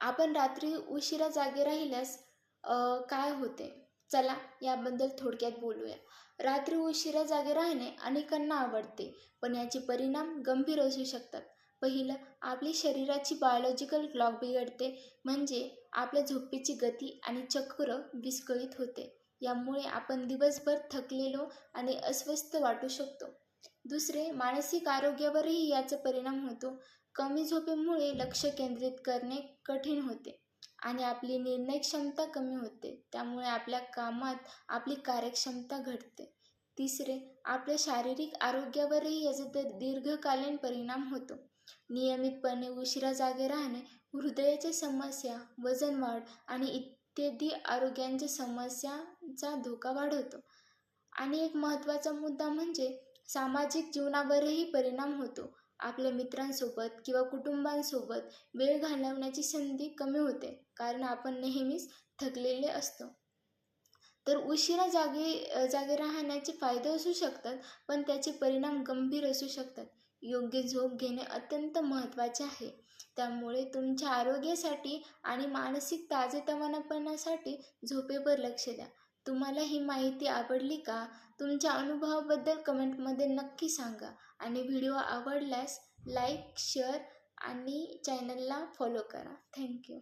आपण रात्री उशिरा जागे राहिल्यास काय होते? चला याबद्दल थोडक्यात बोलूया. रात्री उशिरा जागे राहणे अनेकांना आवडते, पण याचे परिणाम गंभीर असू शकतात. पहिलं, आपली शरीराची बायोलॉजिकल क्लॉक बिघडते, म्हणजे आपल्या झोपेची गती आणि चक्र विस्कळीत होते. यामुळे आपण दिवसभर थकलेलो आणि अस्वस्थ वाटू शकतो. दुसरे, मानसिक आरोग्यावरही याचा परिणाम होतो. कमी झोपेमुळे लक्ष केंद्रित करणे कठीण होते आणि आपली निर्णय क्षमता कमी होते. त्यामुळे आपल्या कामात आपली कार्यक्षमता घटते. तिसरे, आपल्या शारीरिक आरोग्यावरही याचा दीर्घकालीन परिणाम होतो. नियमितपणे उशिरा जागे राहणे हृदयाच्या समस्या, वजन वाढ आणि इत्यादी आरोग्यांच्या समस्यांचा धोका वाढवतो. आणि एक महत्त्वाचा मुद्दा म्हणजे सामाजिक जीवनावरही परिणाम होतो. आपल्या मित्रांसोबत किंवा कुटुंबांसोबत वेळ घालवण्याची संधी कमी होते, कारण आपण नेहमीच थकलेले असतो. तर उशिरा जागे राहण्याचे फायदे असू शकतात, पण त्याचे परिणाम गंभीर असू शकतात. योग्य झोप घेणे अत्यंत महत्त्वाचे आहे. त्यामुळे तुमच्या आरोग्यासाठी आणि मानसिक ताजेतवानेपणासाठी झोपेवर लक्ष द्या. तुम्हाला ही माहिती आवडली का? तुमच्या अनुभवाबद्दल कमेंटमध्ये नक्की सांगा आणि व्हिडिओ आवडल्यास लाईक, शेअर आणि चॅनलला फॉलो करा. थँक्यू.